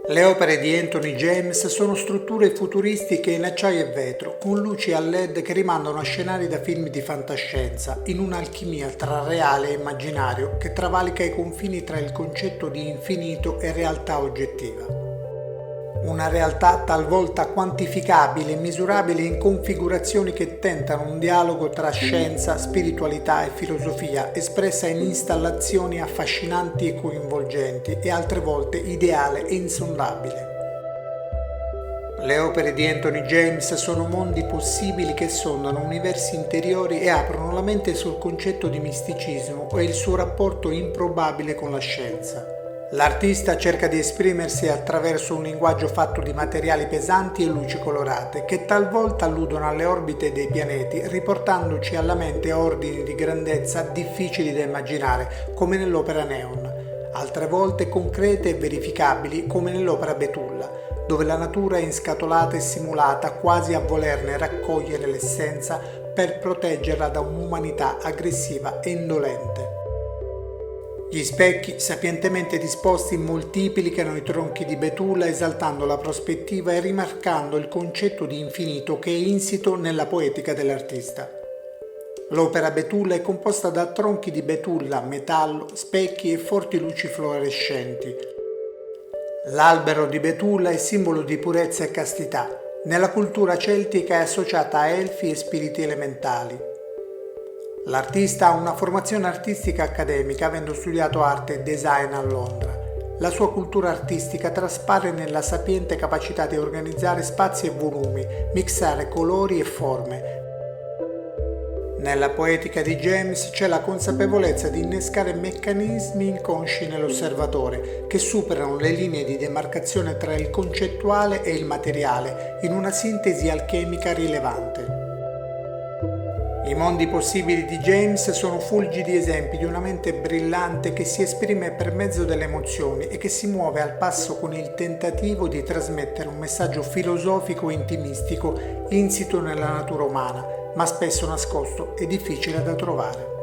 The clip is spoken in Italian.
Le opere di Anthony James sono strutture futuristiche in acciaio e vetro, con luci a LED che rimandano a scenari da film di fantascienza, in un'alchimia tra reale e immaginario che travalica i confini tra il concetto di infinito e realtà oggettiva. Una realtà talvolta quantificabile e misurabile in configurazioni che tentano un dialogo tra scienza, spiritualità e filosofia, espressa in installazioni affascinanti e coinvolgenti e altre volte ideale e insondabile. Le opere di Anthony James sono mondi possibili che sondano universi interiori e aprono la mente sul concetto di misticismo e il suo rapporto improbabile con la scienza. L'artista cerca di esprimersi attraverso un linguaggio fatto di materiali pesanti e luci colorate che talvolta alludono alle orbite dei pianeti, riportandoci alla mente ordini di grandezza difficili da immaginare, come nell'opera Neon, altre volte concrete e verificabili, come nell'opera Betulla, dove la natura è inscatolata e simulata quasi a volerne raccogliere l'essenza per proteggerla da un'umanità aggressiva e indolente. Gli specchi, sapientemente disposti, moltiplicano i tronchi di Betulla esaltando la prospettiva e rimarcando il concetto di infinito che è insito nella poetica dell'artista. L'opera Betulla è composta da tronchi di betulla, metallo, specchi e forti luci fluorescenti. L'albero di Betulla è simbolo di purezza e castità. Nella cultura celtica è associata a elfi e spiriti elementali. L'artista ha una formazione artistica accademica, avendo studiato arte e design a Londra. La sua cultura artistica traspare nella sapiente capacità di organizzare spazi e volumi, mixare colori e forme. Nella poetica di James c'è la consapevolezza di innescare meccanismi inconsci nell'osservatore, che superano le linee di demarcazione tra il concettuale e il materiale, in una sintesi alchemica rilevante. I mondi possibili di James sono fulgidi esempi di una mente brillante che si esprime per mezzo delle emozioni e che si muove al passo con il tentativo di trasmettere un messaggio filosofico e intimistico insito nella natura umana, ma spesso nascosto e difficile da trovare.